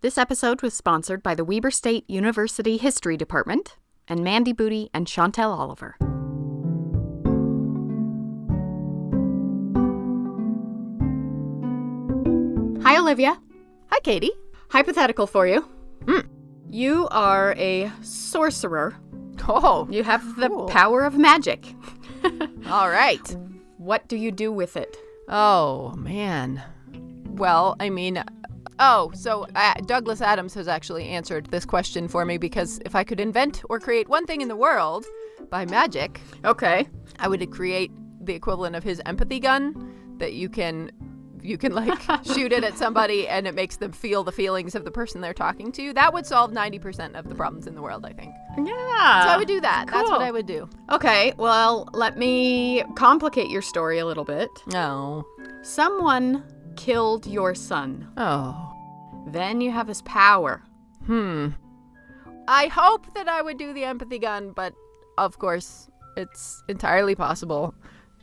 This episode was sponsored by the Weber State University History Department and Mandy Booty and Chantel Oliver. Hi, Olivia. Hi, Katie. Hypothetical for you. You are a sorcerer. Oh, You have the cool. power of magic. All right. What do you do with it? Oh, man. Well, Douglas Adams has actually answered this question for me, because if I could invent or create one thing in the world by magic, Okay. I would create the equivalent of his empathy gun that you can like shoot it at somebody and it makes them feel the feelings of the person they're talking to. That would solve 90% of the problems in the world, I think. Yeah. So I would do that. That's cool. what I would do. Okay, well, let me complicate your story a little bit. Oh. Someone killed your son. Oh. Then you have his power. I hope that I would do the empathy gun, but of course, it's entirely possible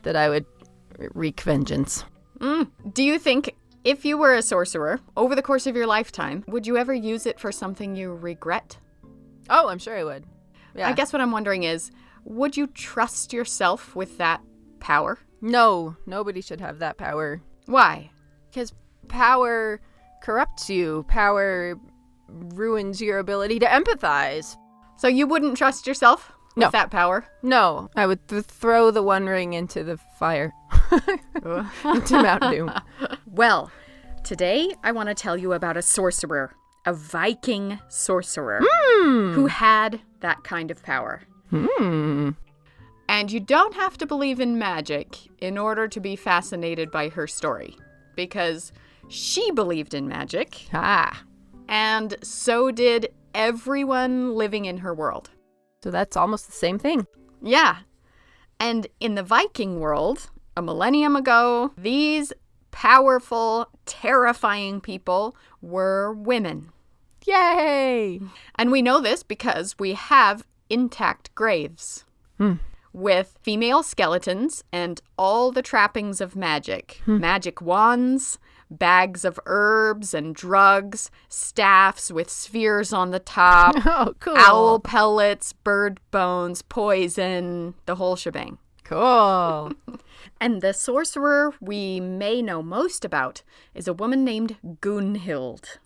that I would wreak vengeance. Do you think if you were a sorcerer, over the course of your lifetime, would you ever use it for something you regret? Oh, I'm sure I would. Yeah. I guess what I'm wondering is, would you trust yourself with that power? No, nobody should have that power. Why? Because power corrupts you. Power ruins your ability to empathize. So you wouldn't trust yourself with No. that power? No, I would throw the One Ring into the fire. Into Mount Doom. Well, today I want to tell you about a sorcerer, a Viking sorcerer, who had that kind of power. And you don't have to believe in magic in order to be fascinated by her story, because she believed in magic, and so did everyone living in her world. So that's almost the same thing. Yeah. And in the Viking world, a millennium ago, these powerful, terrifying people were women. Yay! And we know this because we have intact graves with female skeletons and all the trappings of magic. Magic wands, bags of herbs and drugs, staffs with spheres on the top, Oh, cool. owl pellets, bird bones, poison, the whole shebang. Cool. And the sorcerer we may know most about is a woman named Gunnhild.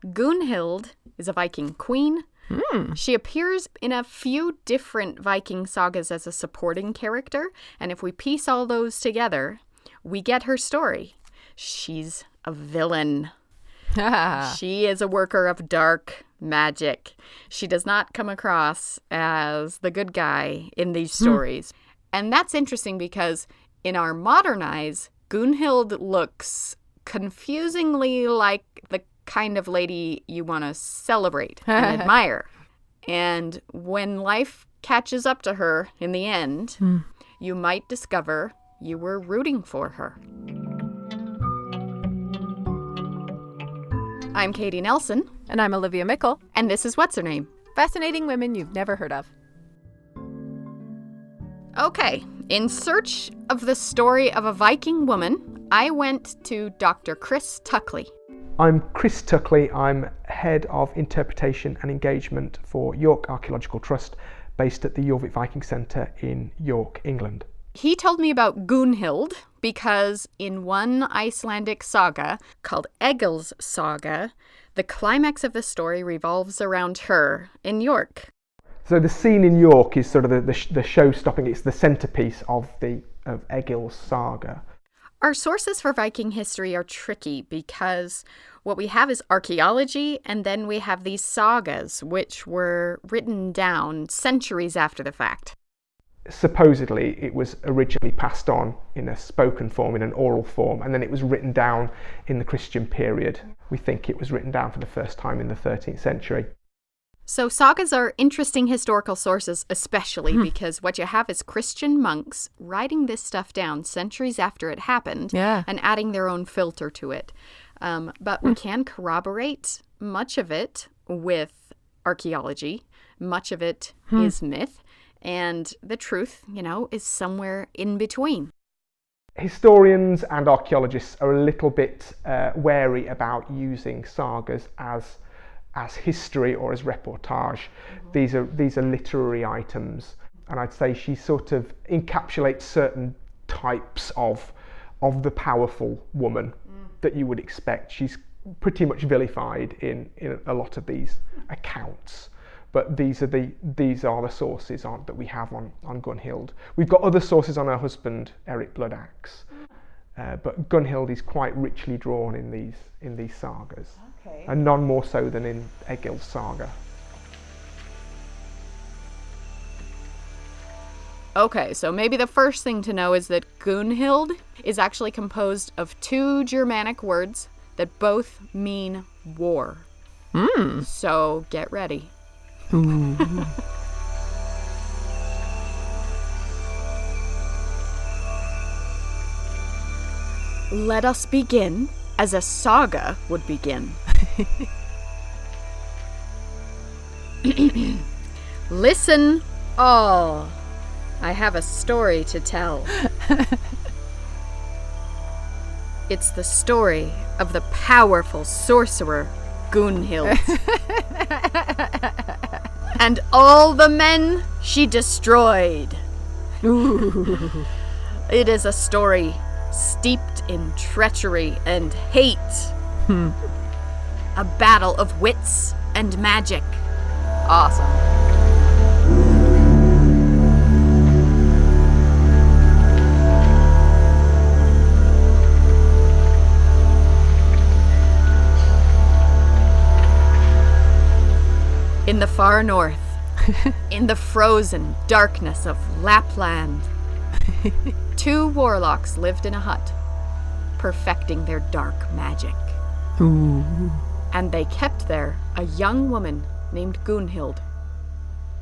Gunnhild is a Viking queen. She appears in a few different Viking sagas as a supporting character, and if we piece all those together, we get her story. She's a villain. She is a worker of dark magic. She does not come across as the good guy in these stories. And that's interesting because in our modern eyes, Gunnhild looks confusingly like the kind of lady you want to celebrate and admire. And when life catches up to her in the end, you might discover you were rooting for her. I'm Katie Nelson. And I'm Olivia Mickle. And this is What's Her Name? Fascinating women you've never heard of. Okay, in search of the story of a Viking woman, I went to Dr. Chris Tuckley. I'm Chris Tuckley. I'm Head of Interpretation and Engagement for York Archaeological Trust, based at the Jorvik Viking Centre in York, England. He told me about Gunnhild because in one Icelandic saga called Egill's saga, the climax of the story revolves around her in York. So the scene in York is sort of the show-stopping. It's the centrepiece of Egill's saga. Our sources for Viking history are tricky because what we have is archaeology, and then we have these sagas, which were written down centuries after the fact. Supposedly, it was originally passed on in a spoken form, in an oral form, and then it was written down in the Christian period. We think it was written down for the first time in the 13th century. So sagas are interesting historical sources, especially because what you have is Christian monks writing this stuff down centuries after it happened and adding their own filter to it. But we can corroborate much of it with archaeology. Much of it is myth. And the truth, is somewhere in between. Historians and archaeologists are a little bit wary about using sagas as history or as reportage. These are literary items, and I'd say she sort of encapsulates certain types of the powerful woman that you would expect. She's pretty much vilified in a lot of these accounts. But these are the sources that we have on Gunnhild. We've got other sources on her husband, Eric Bloodaxe, but Gunnhild is quite richly drawn in these sagas, and none more so than in Egill's saga. Okay, so maybe the first thing to know is that Gunnhild is actually composed of two Germanic words that both mean war. So get ready. Let us begin as a saga would begin. Listen all. I have a story to tell. It's the story of the powerful sorcerer Gunnhild. And all the men she destroyed. It is a story steeped in treachery and hate. A battle of wits and magic. Awesome. In the far north, in the frozen darkness of Lapland, two warlocks lived in a hut, perfecting their dark magic. And they kept there a young woman named Gunnhild.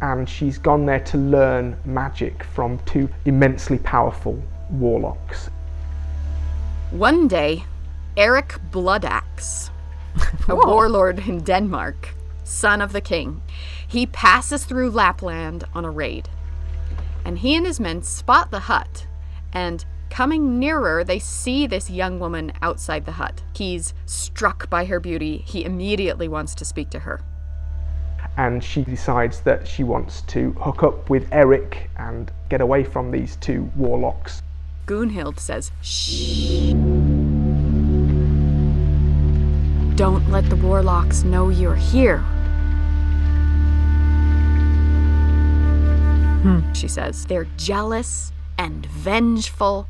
And she's gone there to learn magic from two immensely powerful warlocks. One day, Eric Bloodaxe, a warlord in Denmark, son of the king, he passes through Lapland on a raid. And he and his men spot the hut, and coming nearer, they see this young woman outside the hut. He's struck by her beauty. He immediately wants to speak to her. And she decides that she wants to hook up with Eric and get away from these two warlocks. Gunnhild says, "Shh. Don't let the warlocks know you're here." She says, "They're jealous and vengeful,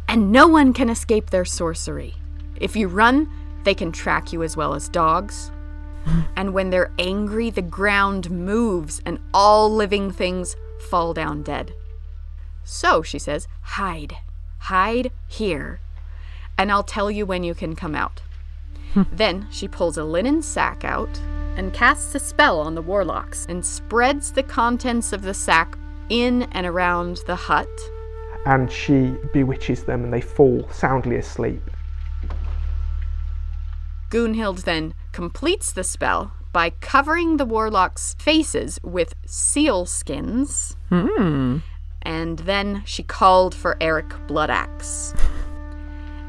and no one can escape their sorcery. If you run, they can track you as well as dogs. And when they're angry, the ground moves and all living things fall down dead. So," she says, hide here, and I'll tell you when you can come out." Then she pulls a linen sack out and casts a spell on the warlocks and spreads the contents of the sack in and around the hut. And she bewitches them and they fall soundly asleep. Gunnhild then completes the spell by covering the warlocks' faces with seal skins. And then she called for Eric Bloodaxe.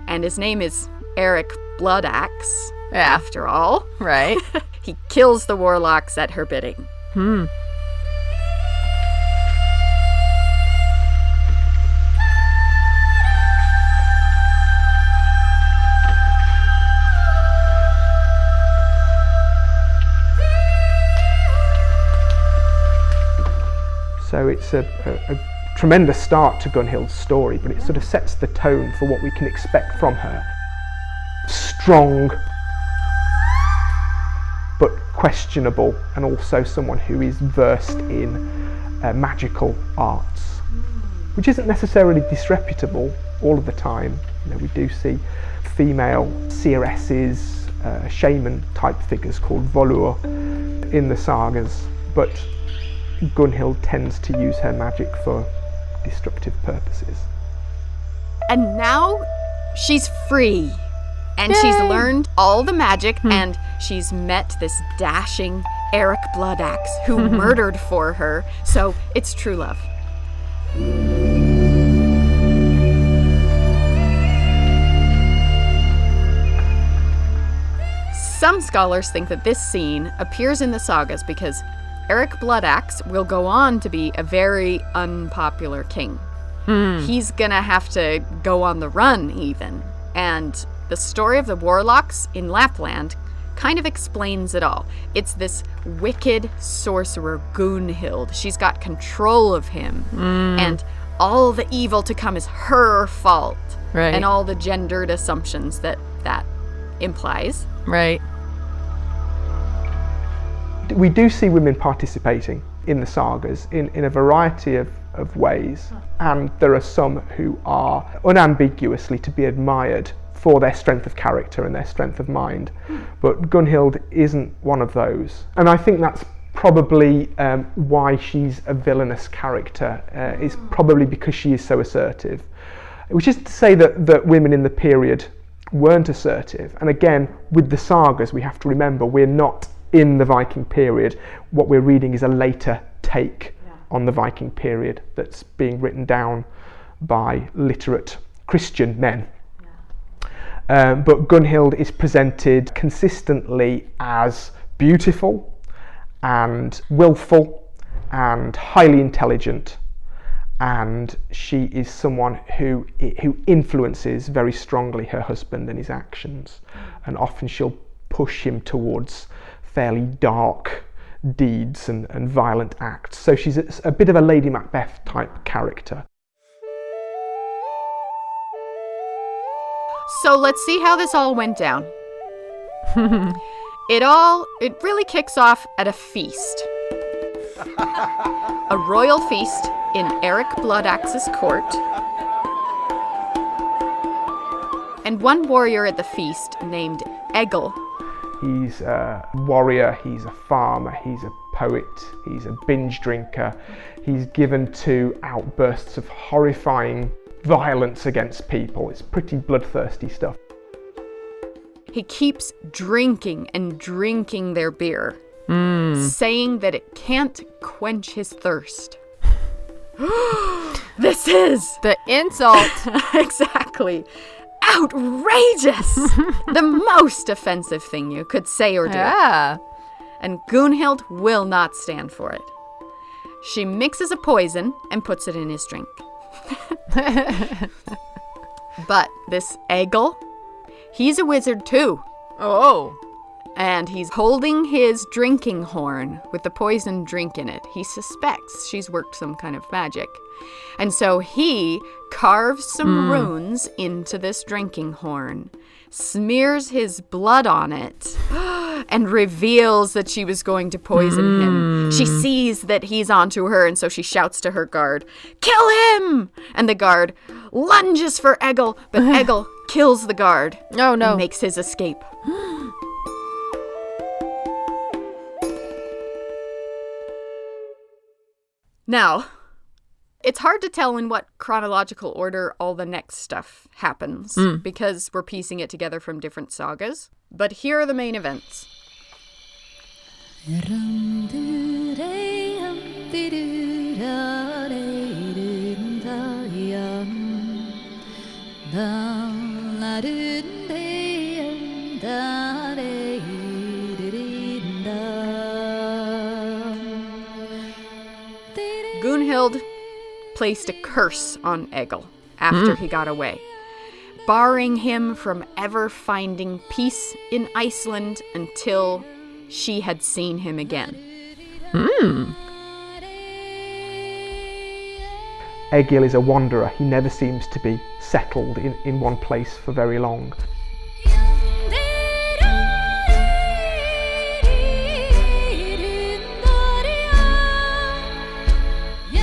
And his name is Eric Bloodaxe, after all. Right. He kills the warlocks at her bidding. So it's a tremendous start to Gunnhild's story, but it sort of sets the tone for what we can expect from her. Strong, but questionable, and also someone who is versed in magical arts, which isn't necessarily disreputable all of the time. You know, we do see female seeresses, shaman-type figures called volur in the sagas, but Gunnhild tends to use her magic for destructive purposes. And now she's free. And she's learned all the magic, and she's met this dashing Eric Bloodaxe who murdered for her. So it's true love. Some scholars think that this scene appears in the sagas because Eric Bloodaxe will go on to be a very unpopular king. He's gonna have to go on the run even. And the story of the warlocks in Lapland kind of explains it all. It's this wicked sorcerer, Gunnhild. She's got control of him. And all the evil to come is her fault. Right. And all the gendered assumptions that implies. Right. We do see women participating in the sagas in a variety of ways, and there are some who are unambiguously to be admired for their strength of character and their strength of mind, but Gunnhild isn't one of those. And I think that's probably why she's a villainous character, is probably because she is so assertive. Which is to say that women in the period weren't assertive. And again, with the sagas, we have to remember we're not in the Viking period. What we're reading is a later take on the Viking period that's being written down by literate Christian men. But Gunnhild is presented consistently as beautiful and willful and highly intelligent, and she is someone who influences very strongly her husband and his actions, and often she'll push him towards fairly dark deeds and violent acts. So she's a bit of a Lady Macbeth type character. So let's see how this all went down. It really kicks off at a feast. A royal feast in Eric Bloodaxe's court. And one warrior at the feast named Egill. He's a warrior, he's a farmer, he's a poet, he's a binge drinker. He's given to outbursts of horrifying violence against people. It's pretty bloodthirsty stuff. He keeps drinking and drinking their beer, saying that it can't quench his thirst. This is The insult. exactly outrageous. The most offensive thing you could say or do. Yeah. And Gunnhild will not stand for it. She mixes a poison and puts it in his drink. But this Egill, he's a wizard too. Oh. And he's holding his drinking horn with the poisoned drink in it. He suspects she's worked some kind of magic. And so he carves some runes into this drinking horn, smears his blood on it, and reveals that she was going to poison him. She sees that he's onto her, and so she shouts to her guard, "Kill him!" And the guard lunges for Egill, but Egill kills the guard. Oh, no. And makes his escape. Now, it's hard to tell in what chronological order all the next stuff happens, because we're piecing it together from different sagas. But here are the main events. Gunnhild placed a curse on Egill after he got away, barring him from ever finding peace in Iceland until she had seen him again. Egill is a wanderer. He never seems to be settled in one place for very long.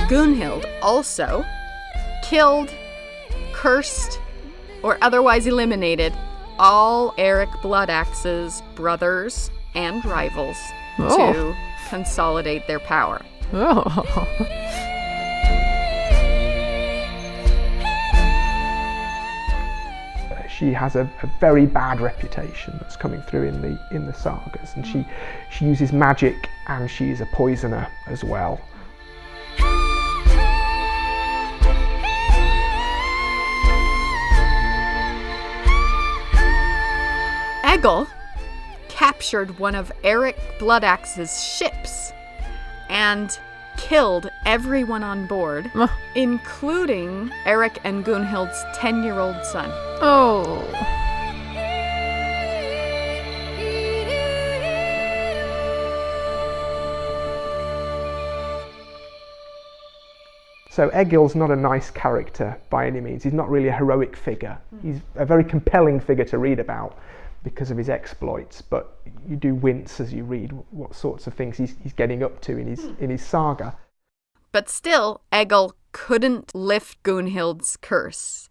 Gunnhild also killed, cursed, or otherwise eliminated all Eric Bloodaxe's brothers and rivals to consolidate their power. Oh. She has a very bad reputation that's coming through in the sagas, and she uses magic, and she's a poisoner as well. Egill captured one of Eric Bloodaxe's ships and killed everyone on board, including Eric and Gunnhild's 10-year-old son. Oh. So Egill's not a nice character by any means. He's not really a heroic figure. He's a very compelling figure to read about because of his exploits, but you do wince as you read what sorts of things he's getting up to in his saga. But still, Egill couldn't lift Gunnhild's curse.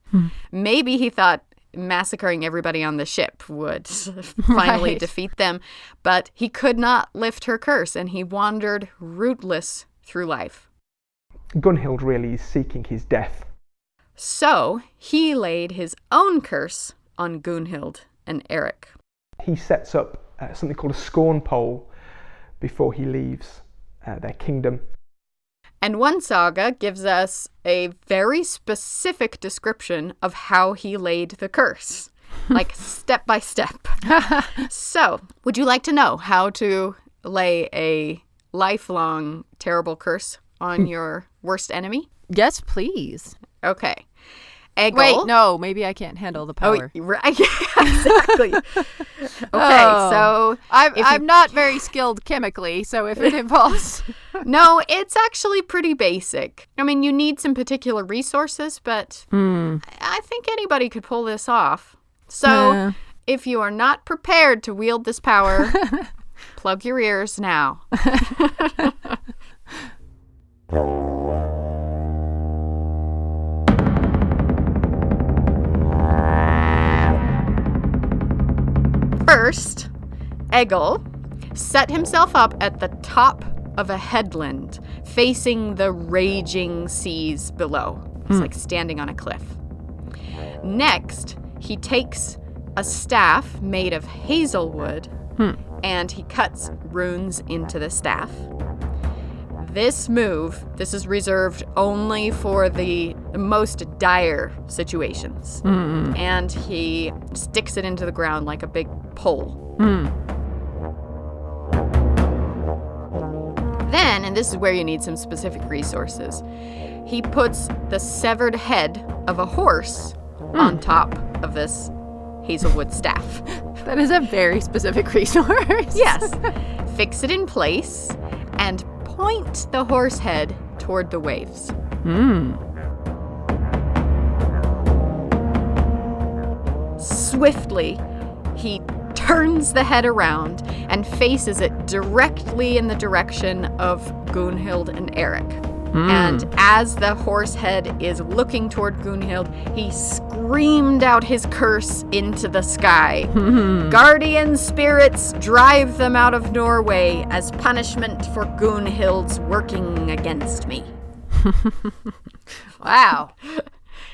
Maybe he thought massacring everybody on the ship would finally defeat them, but he could not lift her curse, and he wandered rootless through life. Gunnhild really is seeking his death. So he laid his own curse on Gunnhild and Eric. He sets up something called a scorn pole before he leaves their kingdom. And one saga gives us a very specific description of how he laid the curse, like step by step. So, would you like to know how to lay a lifelong terrible curse on your worst enemy? Yes, please. Okay. Egill. Wait, no, maybe I can't handle the power. Oh, right. Exactly. Okay, so I'm not very skilled chemically, so if it involves... No, it's actually pretty basic. I mean, you need some particular resources, but I think anybody could pull this off. So, if you are not prepared to wield this power, plug your ears now. First, Egill set himself up at the top of a headland facing the raging seas below. It's like standing on a cliff. Next, he takes a staff made of hazelwood and he cuts runes into the staff. This is reserved only for the most dire situations. And he sticks it into the ground like a big pole. Then, and this is where you need some specific resources, he puts the severed head of a horse on top of this hazelwood staff. That is a very specific resource. Yes. Fix it in place and point the horse head toward the waves. Swiftly, he turns the head around and faces it directly in the direction of Gunnhild and Eric. And as the horse head is looking toward Gunnhild, he screamed out his curse into the sky. Guardian spirits, drive them out of Norway as punishment for Gunnhild's working against me. Wow.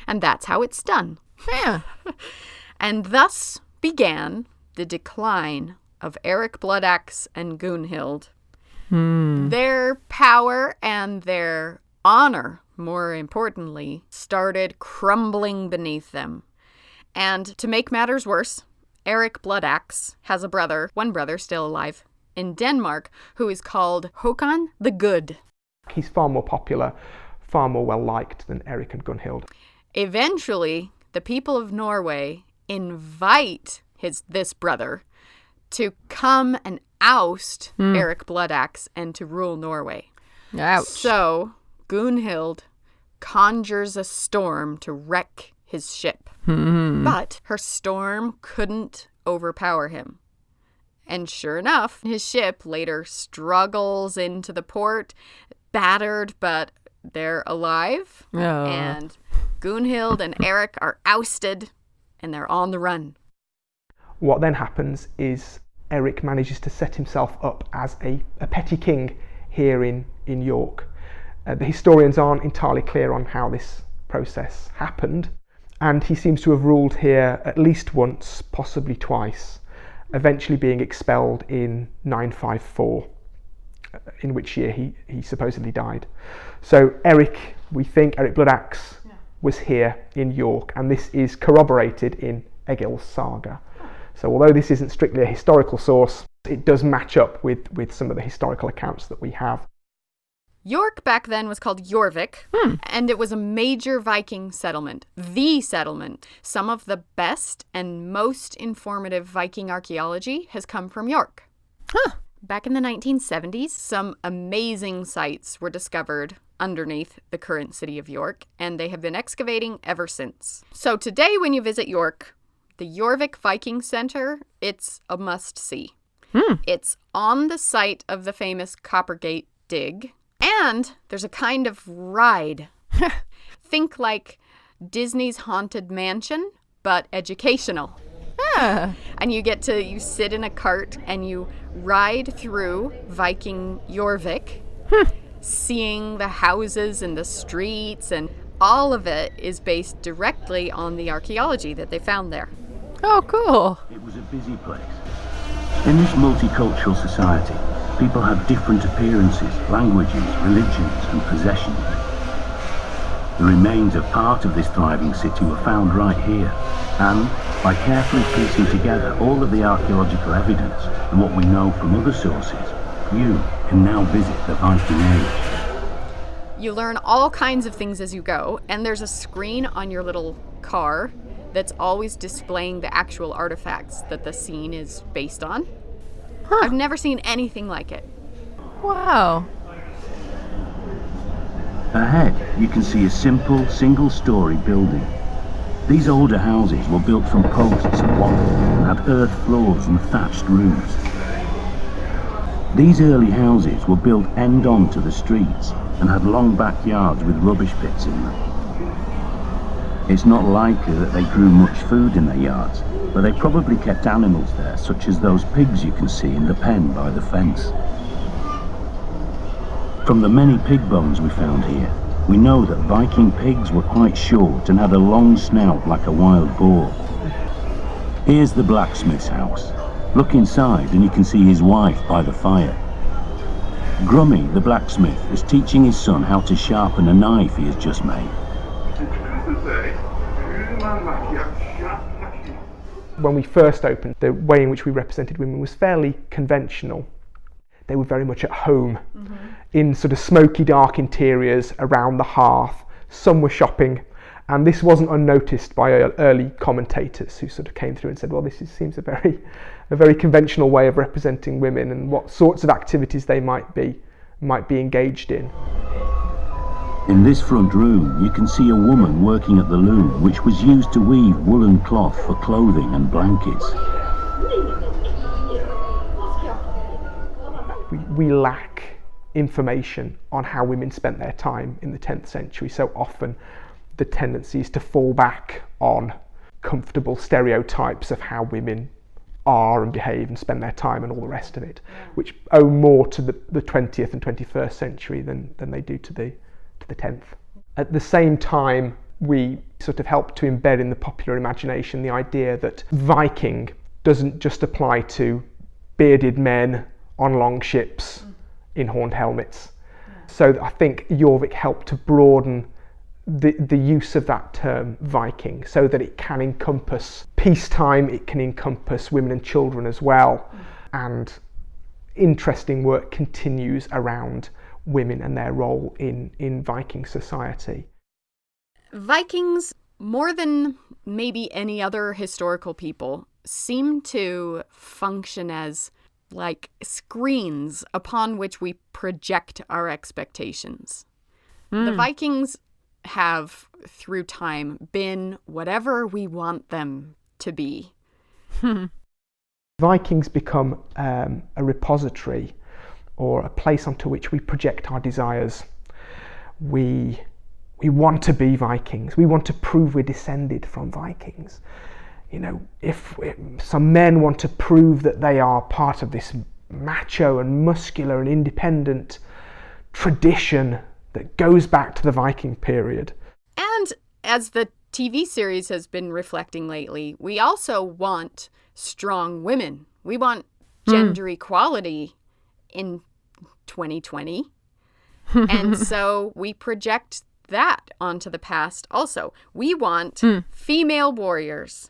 And that's how it's done. Yeah. And thus began the decline of Eric Bloodaxe and Gunnhild. Their power and their honor, more importantly, started crumbling beneath them. And to make matters worse, Eric Bloodaxe has one brother still alive, in Denmark, who is called Håkon the Good. He's far more popular, far more well-liked than Eric and Gunnhild. Eventually, the people of Norway invite this brother to come and oust Eric Bloodaxe and to rule Norway. Ouch. So Gunnhild conjures a storm to wreck his ship. But her storm couldn't overpower him. And sure enough, his ship later struggles into the port, battered, but they're alive. And Gunnhild and Eric are ousted, and they're on the run. What then happens is Eric manages to set himself up as a petty king here in York. The historians aren't entirely clear on how this process happened, and he seems to have ruled here at least once, possibly twice, eventually being expelled in 954, in which year he supposedly died. So Eric Bloodaxe was here in York, and this is corroborated in Egill's saga. So although this isn't strictly a historical source, it does match up with some of the historical accounts that we have. York back then was called Jorvik, and it was a major Viking settlement, the settlement. Some of the best and most informative Viking archaeology has come from York. Back in the 1970s, some amazing sites were discovered underneath the current city of York, and they have been excavating ever since. So today when you visit York, the Jorvik Viking Center, it's a must-see. It's on the site of the famous Coppergate dig. And there's a kind of ride. Think like Disney's Haunted Mansion, but educational. And you sit in a cart and you ride through Viking Jorvik, seeing the houses and the streets, and all of it is based directly on the archaeology that they found there. Oh, cool. It was a busy place. In this multicultural society, people have different appearances, languages, religions, and possessions. The remains of part of this thriving city were found right here, and by carefully piecing together all of the archaeological evidence and what we know from other sources, you can now visit the Viking Age. You learn all kinds of things as you go, and there's a screen on your little car that's always displaying the actual artifacts that the scene is based on. I've never seen anything like it. Wow. Ahead, you can see a simple, single-story building. These older houses were built from posts and wattles and had earth floors and thatched roofs. These early houses were built end-on to the streets and had long backyards with rubbish pits in them. It's not likely that they grew much food in their yards, but they probably kept animals there, such as those pigs you can see in the pen by the fence. From the many pig bones we found here, we know that Viking pigs were quite short and had a long snout like a wild boar. Here's the blacksmith's house. Look inside and you can see his wife by the fire. Grummy, the blacksmith, is teaching his son how to sharpen a knife he has just made. When we first opened, the way in which we represented women was fairly conventional. They were very much at home in sort of smoky, dark interiors around the hearth. Some were shopping, and this wasn't unnoticed by early commentators who sort of came through and said, well, seems a very conventional way of representing women and what sorts of activities they might be engaged in. In this front room, you can see a woman working at the loom, which was used to weave woolen cloth for clothing and blankets. We lack information on how women spent their time in the 10th century. So often the tendency is to fall back on comfortable stereotypes of how women are and behave and spend their time and all the rest of it, which owe more to the 20th and 21st century than they do to the 10th. At the same time, we sort of help to embed in the popular imagination the idea that Viking doesn't just apply to bearded men on long ships in horned helmets. So I think Jorvik helped to broaden the use of that term Viking so that it can encompass peacetime, it can encompass women and children as well. And interesting work continues around women and their role in Viking society. Vikings, more than maybe any other historical people, seem to function as like screens upon which we project our expectations. The Vikings have, through time, been whatever we want them to be. Vikings become a repository or a place onto which we project our desires. We want to be Vikings. We want to prove we're descended from Vikings. You know, if some men want to prove that they are part of this macho and muscular and independent tradition that goes back to the Viking period. And as the TV series has been reflecting lately, we also want strong women. We want gender equality in 2020. And so we project that onto the past also. We want female warriors.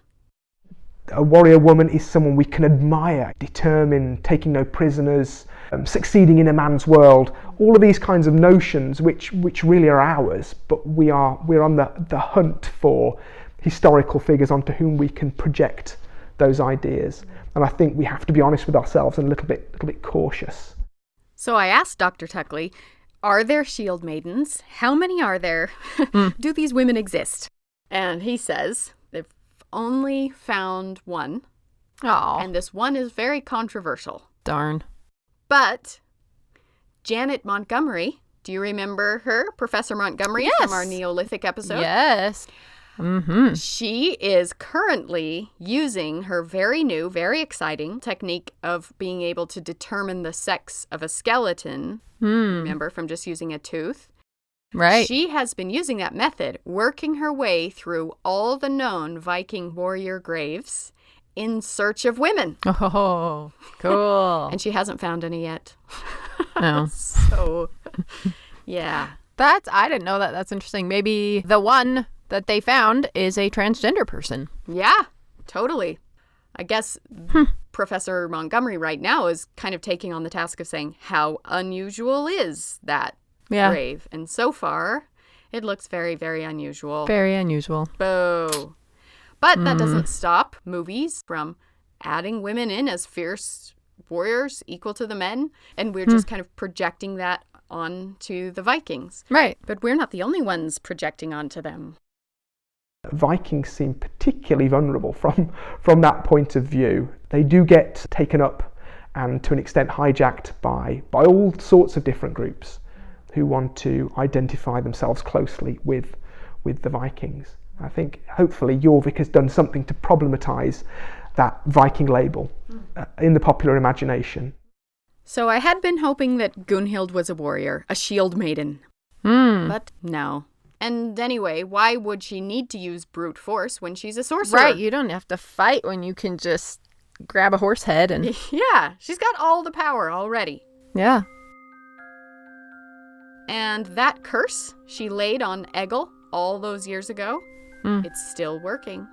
A warrior woman is someone we can admire, determined, taking no prisoners, succeeding in a man's world. All of these kinds of notions which really are ours, but we're on the hunt for historical figures onto whom we can project those ideas. And I think we have to be honest with ourselves and a little bit cautious. So I asked Dr. Tuckley, are there shield maidens? How many are there? Do these women exist? And he says they've only found one. Oh, And this one is very controversial. darn. But Janet Montgomery, do you remember her? Professor Montgomery Yes. from our Neolithic episode? Yes. Mm-hmm. She is currently using her very new, very exciting technique of being able to determine the sex of a skeleton. Remember, from just using a tooth? Right. She has been using that method, working her way through all the known Viking warrior graves in search of women. Oh, cool. And she hasn't found any yet. Oh. So, yeah. I didn't know that. That's interesting. Maybe the one that they found is a transgender person. Yeah, totally. I guess Professor Montgomery right now is kind of taking on the task of saying, how unusual is that grave? And so far, it looks very, very unusual. Very unusual. Boo. But that doesn't stop movies from adding women in as fierce warriors equal to the men. And we're just kind of projecting that onto the Vikings. Right. But we're not the only ones projecting onto them. Vikings seem particularly vulnerable from that point of view. They do get taken up and to an extent hijacked by all sorts of different groups who want to identify themselves closely with the Vikings. I think hopefully Jorvik has done something to problematize that Viking label in the popular imagination. So I had been hoping that Gunnhild was a warrior, a shield maiden. But no. And anyway, why would she need to use brute force when she's a sorcerer? Right. You don't have to fight when you can just grab a horse head and... Yeah, she's got all the power already. Yeah. And that curse she laid on Egill all those years ago, it's still working.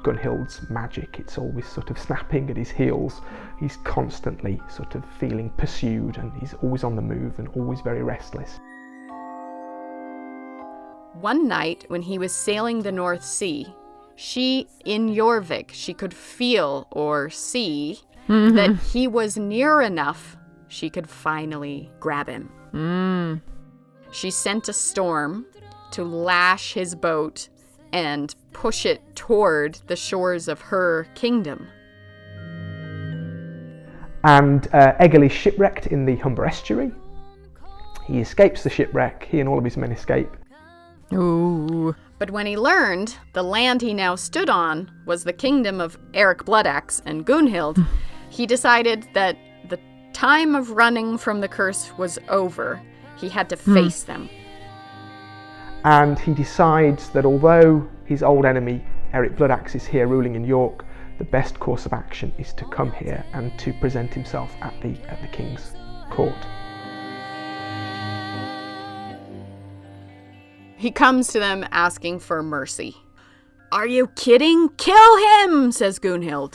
Gunnhild's magic, it's always sort of snapping at his heels. He's constantly sort of feeling pursued and he's always on the move and always very restless. One night when he was sailing the North Sea, in Jorvik, she could feel or see that he was near enough she could finally grab him. She sent a storm to lash his boat and push it toward the shores of her kingdom. And Egill is shipwrecked in the Humber estuary. He escapes the shipwreck, he and all of his men escape. Ooh. But when he learned the land he now stood on was the kingdom of Eric Bloodaxe and Gunnhild, he decided that the time of running from the curse was over. He had to face them. And he decides that although his old enemy, Eric Bloodaxe, is here ruling in York, the best course of action is to come here and to present himself at the king's court. He comes to them asking for mercy. "Are you kidding? Kill him," says Gunnhild.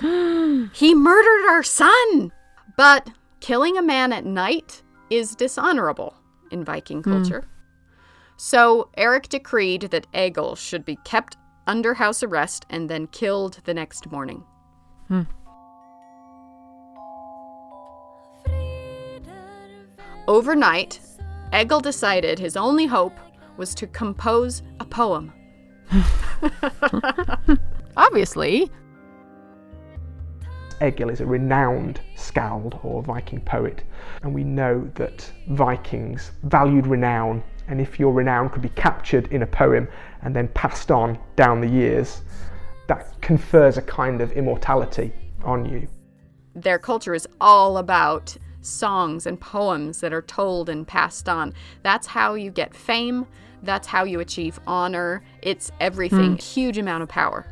"He murdered our son." But killing a man at night is dishonorable in Viking culture. So Eric decreed that Egill should be kept under house arrest and then killed the next morning. Overnight, Egill decided his only hope was to compose a poem. Obviously. Egill is a renowned skald or Viking poet, and we know that Vikings valued renown, and if your renown could be captured in a poem and then passed on down the years, that confers a kind of immortality on you. Their culture is all about songs and poems that are told and passed on. That's how you get fame. That's how you achieve honor. It's everything. Huge amount of power.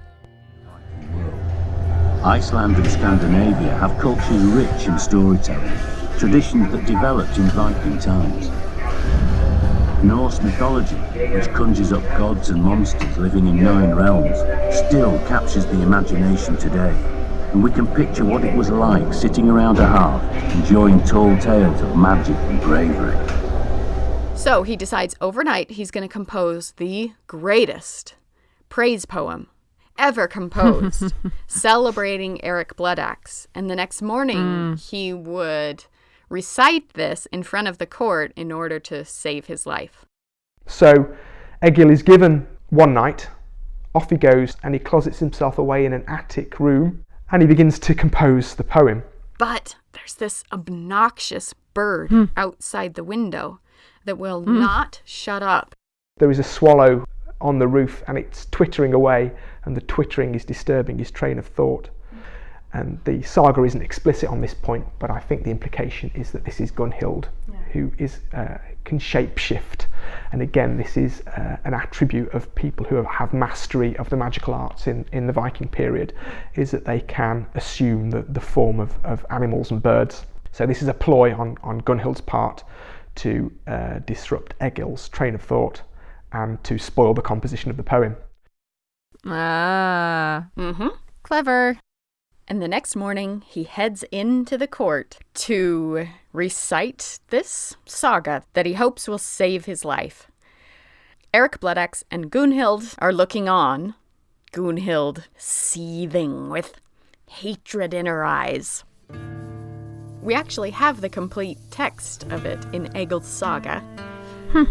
Iceland and Scandinavia have cultures rich in storytelling, traditions that developed in Viking times. Norse mythology, which conjures up gods and monsters living in 9 realms, still captures the imagination today. And we can picture what it was like sitting around a hearth, enjoying tall tales of magic and bravery. So he decides overnight he's going to compose the greatest praise poem ever composed, celebrating Eric Bloodaxe. And the next morning, he would recite this in front of the court in order to save his life. So Egill is given one night, off he goes, and he closets himself away in an attic room, and he begins to compose the poem. But there's this obnoxious bird outside the window that will not shut up. There is a swallow on the roof, and it's twittering away, and the twittering is disturbing his train of thought. And the saga isn't explicit on this point, but I think the implication is that this is Gunnhild, who is can shapeshift. And again, this is an attribute of people who have mastery of the magical arts in the Viking period, is that they can assume the form of animals and birds. So this is a ploy on Gunnhild's part to disrupt Egill's train of thought and to spoil the composition of the poem. Clever. And the next morning, he heads into the court to recite this saga that he hopes will save his life. Eric Bloodaxe and Gunnhild are looking on, Gunnhild seething with hatred in her eyes. We actually have the complete text of it in Egill's saga.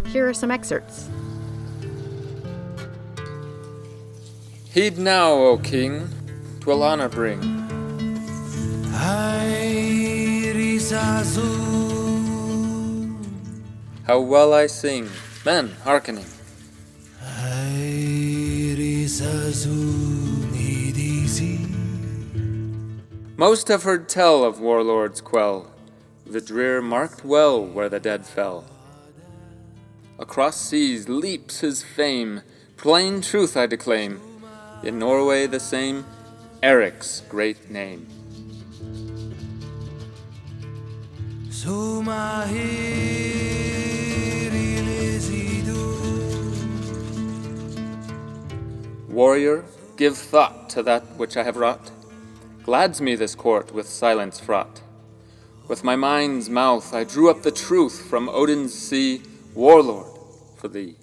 Here are some excerpts. Heed now, O king, 'twill honor bring. How well I sing, men hearkening. Most have heard tell of warlords quell, the drear marked well where the dead fell. Across seas leaps his fame, plain truth I declaim, in Norway the same, Eric's great name. Warrior, give thought to that which I have wrought. Glads me this court with silence fraught. With my mind's mouth I drew up the truth from Odin's sea, warlord for thee.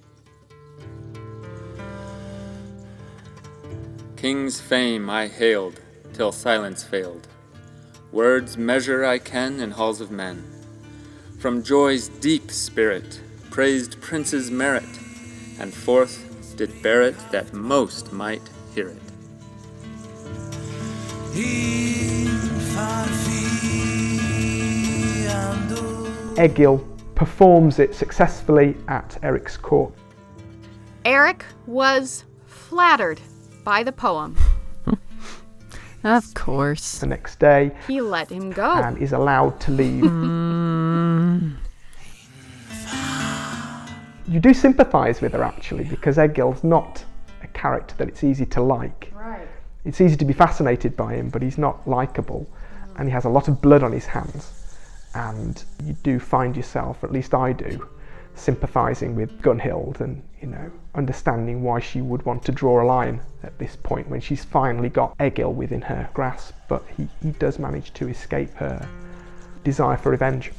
King's fame I hailed, till silence failed. Words measure I can in halls of men. From joy's deep spirit, praised prince's merit, and forth did bear it that most might hear it. Egill performs it successfully at Eric's court. Eric was flattered by the poem. Of course. The next day, He let him go. and is allowed to leave. You do sympathise with her, actually, because Egill's not a character that it's easy to like. Right. It's easy to be fascinated by him, but he's not likeable, and he has a lot of blood on his hands. And you do find yourself, or at least I do, sympathising with Gunnhild and, understanding why she would want to draw a line at this point when she's finally got Egill within her grasp, but he does manage to escape her desire for revenge.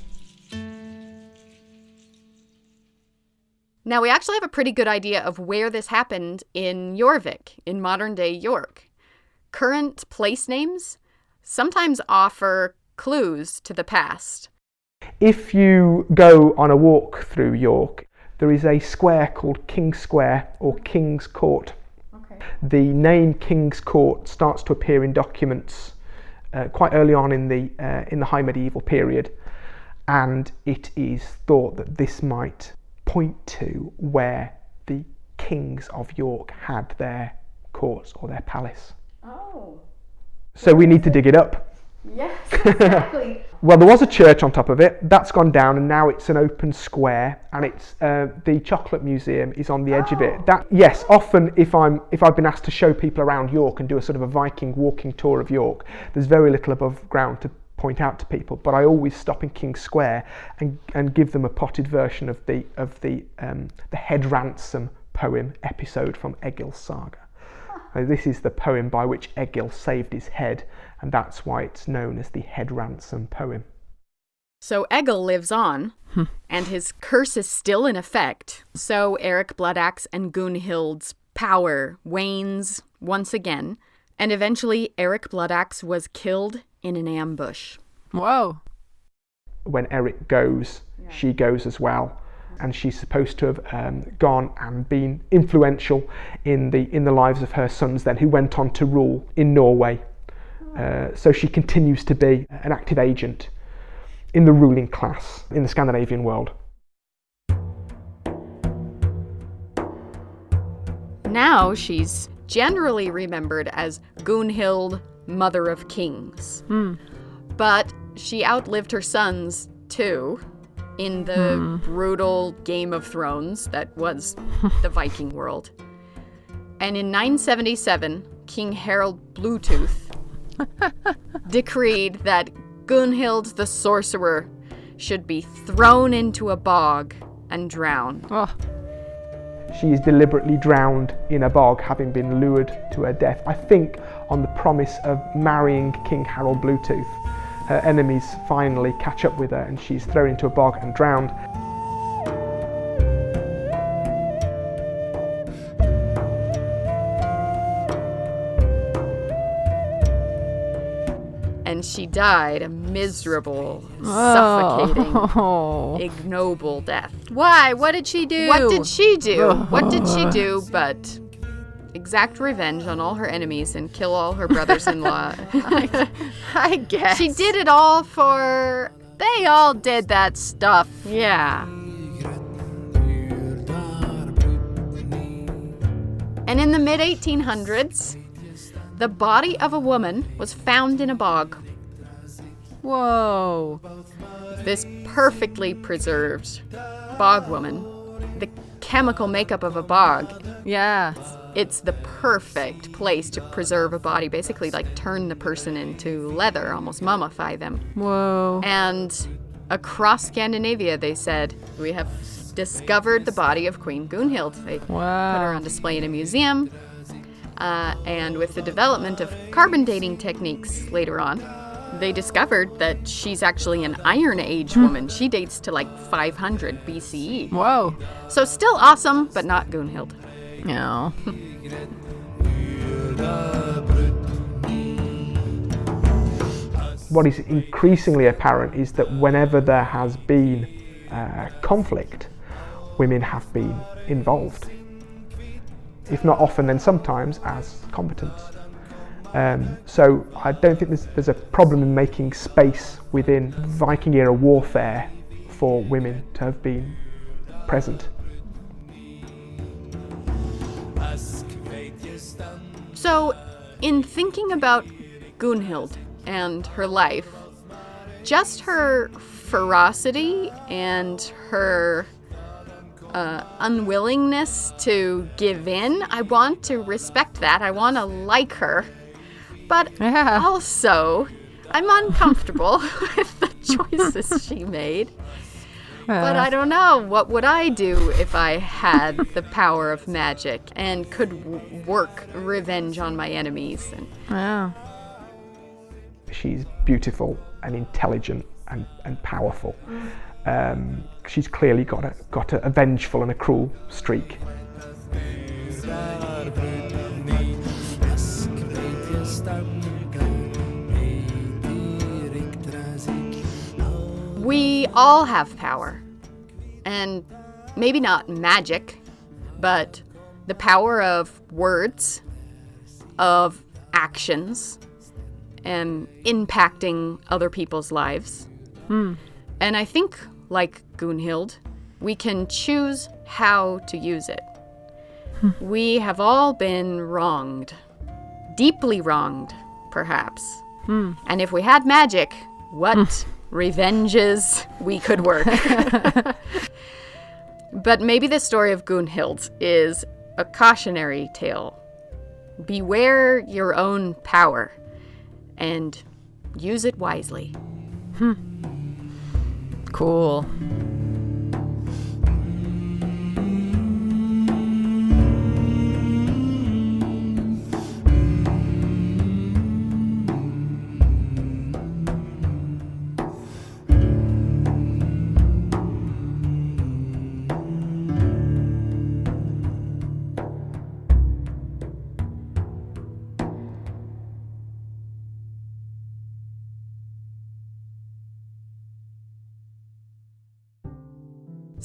Now, we actually have a pretty good idea of where this happened in Jorvik, in modern-day York. Current place names sometimes offer clues to the past. If you go on a walk through York, there is a square called King's Square or King's Court. Okay. The name King's Court starts to appear in documents quite early on in the High Medieval period, and it is thought that this might point to where the kings of York had their courts or their palace. Oh. So we need to dig it up. Yes, exactly. Well, there was a church on top of it. That's gone down, and now it's an open square, and it's the Chocolate Museum is on the edge of it. Yes, often if I've been asked to show people around York and do a sort of a Viking walking tour of York, there's very little above ground point out to people, but I always stop in King's Square and give them a potted version of the head ransom poem episode from Egill's saga. This is the poem by which Egill saved his head, and that's why it's known as the head ransom poem. So Egill lives on, and his curse is still in effect. So Eric Bloodaxe and Gunnhild's power wanes once again, and eventually Eric Bloodaxe was killed in an ambush. Whoa. When Eric goes, she goes as well, and she's supposed to have gone and been influential in the lives of her sons then, who went on to rule in Norway. So she continues to be an active agent in the ruling class in the Scandinavian world. Now she's generally remembered as Gunnhild, Mother of Kings. But she outlived her sons, too, in the brutal Game of Thrones that was the Viking world. And in 977, King Harald Bluetooth decreed that Gunnhild the sorcerer should be thrown into a bog and drowned. Oh. She is deliberately drowned in a bog, having been lured to her death, I think on the promise of marrying King Harald Bluetooth. Her enemies finally catch up with her and she's thrown into a bog and drowned. And she died a miserable, suffocating, ignoble death. Why? What did she do? What did she do? What did she do but exact revenge on all her enemies and kill all her brothers-in-law? I guess. She did it all for... They all did that stuff. Yeah. And in the mid-1800s, the body of a woman was found in a bog. Whoa. This perfectly preserved bog woman, the chemical makeup of a bog, Yeah. it's the perfect place to preserve a body, basically like turn the person into leather, almost mummify them. Whoa. And across Scandinavia, they said, we have discovered the body of Queen Gunnhild. They put her on display in a museum. And with the development of carbon dating techniques later on, they discovered that she's actually an Iron Age woman. She dates to like 500 BCE. Whoa. So still awesome, but not Gunnhild. No. What is increasingly apparent is that whenever there has been conflict, women have been involved. If not often, then sometimes as combatants. So I don't think there's a problem in making space within Viking era warfare for women to have been present. So, in thinking about Gunnhild and her life, just her ferocity and her unwillingness to give in, I want to respect that. I want to like her. But also, I'm uncomfortable with the choices she made. But I don't know, what would I do if I had the power of magic and could work revenge on my enemies? She's beautiful and intelligent and powerful. She's clearly got a vengeful and a cruel streak. We all have power. And maybe not magic, but the power of words, of actions, and impacting other people's lives. And I think, like Gunnhild, we can choose how to use it. We have all been wronged. Deeply wronged, perhaps. And if we had magic, what revenges we could work. But maybe the story of Gunnhild is a cautionary tale. Beware your own power and use it wisely. Cool.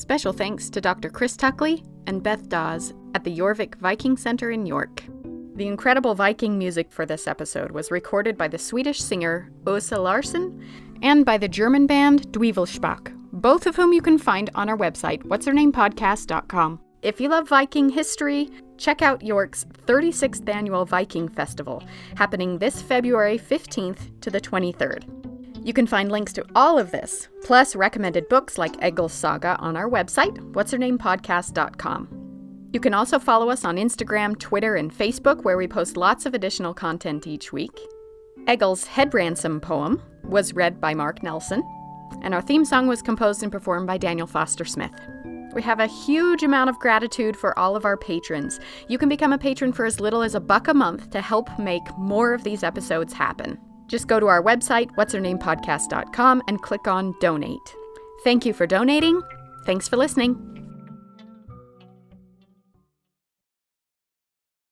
Special thanks to Dr. Chris Tuckley and Beth Dawes at the Jorvik Viking Center in York. The incredible Viking music for this episode was recorded by the Swedish singer Åsa Larsson and by the German band Dweevelsbach, both of whom you can find on our website, What'sHerNamePodcast.com. If you love Viking history, check out York's 36th Annual Viking Festival, happening this February 15th to the 23rd. You can find links to all of this, plus recommended books like Egill's Saga on our website, What'sHerNamePodcast.com. You can also follow us on Instagram, Twitter, and Facebook, where we post lots of additional content each week. Egill's Head Ransom poem was read by Mark Nelson, and our theme song was composed and performed by Daniel Foster Smith. We have a huge amount of gratitude for all of our patrons. You can become a patron for as little as $1 a month to help make more of these episodes happen. Just go to our website, What'sHerNamePodcast.com, and click on Donate. Thank you for donating. Thanks for listening.